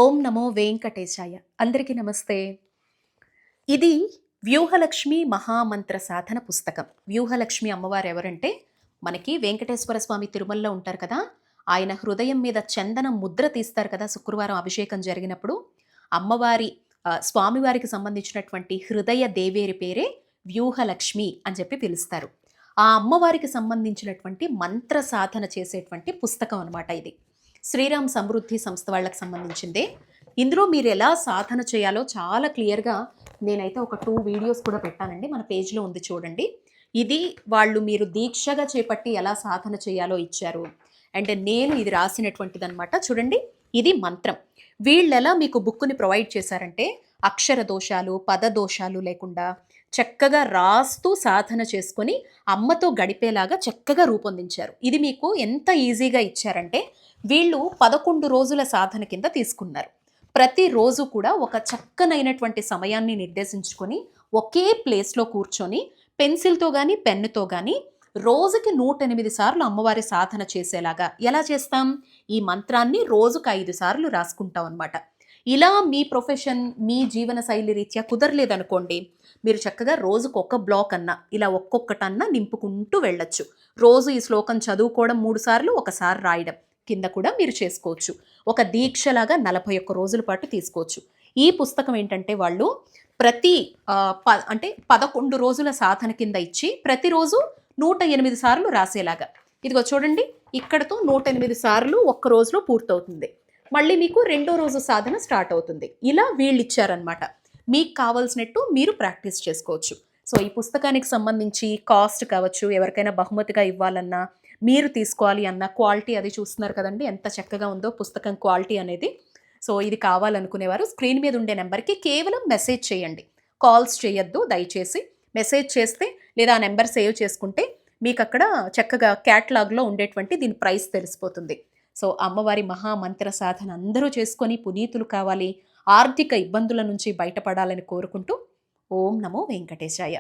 ఓం నమో వెంకటేశాయ. అందరికీ నమస్తే. ఇది వ్యూహలక్ష్మి మహామంత్ర సాధన పుస్తకం. వ్యూహలక్ష్మి అమ్మవారు ఎవరంటే మనకి వెంకటేశ్వర స్వామి తిరుమలలో ఉంటారు కదా! ఆయన హృదయం మీద చందనం ముద్ర తీస్తారు కదా! శుక్రవారం అభిషేకం జరిగినప్పుడు. అమ్మవారి స్వామివారికి సంబంధించినటువంటి హృదయ దేవేరి పేరే వ్యూహలక్ష్మి అని చెప్పి పిలుస్తారు. ఆ అమ్మవారికి సంబంధించినటువంటి మంత్ర సాధన చేసేటువంటి పుస్తకం అనమాట ఇది. శ్రీరామ్ సమృద్ధి సంస్థ వాళ్ళకి సంబంధించిందే. ఇందులో మీరు ఎలా సాధన చేయాలో చాలా క్లియర్గా నేనైతే ఒక 2 వీడియోస్ కూడా పెట్టానండి. మన పేజ్లో ఉంది చూడండి. ఇది వాళ్ళు మీరు దీక్షగా చేపట్టి ఎలా సాధన చేయాలో ఇచ్చారు. అండ్ నేను ఇది రాసినటువంటిది అనమాట. చూడండి, ఇది మంత్రం. వీళ్ళెలా మీకు బుక్ని ప్రొవైడ్ చేశారంటే అక్షర దోషాలు, పద దోషాలు లేకుండా చక్కగా రాస్తూ సాధన చేసుకొని అమ్మతో గడిపేలాగా చక్కగా రూపొందించారు. ఇది మీకు ఎంత ఈజీగా ఇచ్చారంటే వీళ్ళు 11 రోజుల సాధన కింద తీసుకున్నారు. ప్రతిరోజు కూడా ఒక చక్కనైనటువంటి సమయాన్ని నిర్దేశించుకొని ఒకే ప్లేస్లో కూర్చొని పెన్సిల్తో కానీ పెన్నుతో కానీ రోజుకి 108 సార్లు అమ్మవారి సాధన చేసేలాగా ఎలా చేస్తాం? ఈ మంత్రాన్ని రోజుకు 5 సార్లు రాసుకుంటాం అనమాట. ఇలా మీ ప్రొఫెషన్, మీ జీవన శైలి రీత్యా కుదరలేదనుకోండి, మీరు చక్కగా రోజుకు ఒక బ్లాక్ అన్నా ఇలా ఒక్కొక్కటన్నా నింపుకుంటూ వెళ్ళొచ్చు. రోజు ఈ శ్లోకం చదువుకోవడం 3 సార్లు, ఒకసారి రాయడం కింద కూడా మీరు చేసుకోవచ్చు. ఒక దీక్షలాగా 41 రోజుల పాటు తీసుకోవచ్చు. ఈ పుస్తకం ఏంటంటే వాళ్ళు ప్రతి 11 రోజుల సాధన కింద ఇచ్చి ప్రతిరోజు 108 సార్లు రాసేలాగా. ఇదిగో చూడండి, ఇక్కడతో 108 సార్లు ఒక్క రోజులో పూర్తవుతుంది. మళ్ళీ మీకు రెండో రోజు సాధన స్టార్ట్ అవుతుంది. ఇలా వీళ్ళు ఇచ్చారనమాట. మీకు కావాల్సినట్టు మీరు ప్రాక్టీస్ చేసుకోవచ్చు. సో ఈ పుస్తకానికి సంబంధించి కాస్ట్ కావచ్చు, ఎవరికైనా బహుమతిగా ఇవ్వాలన్నా, మీరు తీసుకోవాలి అన్న క్వాలిటీ అది చూస్తున్నారు కదండి, ఎంత చక్కగా ఉందో పుస్తకం క్వాలిటీ అనేది. సో ఇది కావాలనుకునేవారు స్క్రీన్ మీద ఉండే నెంబర్కి కేవలం మెసేజ్ చేయండి. కాల్స్ చేయొద్దు దయచేసి. మెసేజ్ చేస్తే లేదా ఆ నెంబర్ సేవ్ చేసుకుంటే మీకు అక్కడ చక్కగా క్యాటలాగ్లో ఉండేటువంటి దీని ప్రైస్ తెలిసిపోతుంది. సో అమ్మవారి మహామంత్ర సాధన అందరూ చేసుకొని పునీతులు కావాలి, ఆర్థిక ఇబ్బందుల నుంచి బయటపడాలని కోరుకుంటూ ఓం నమో వెంకటేశాయ.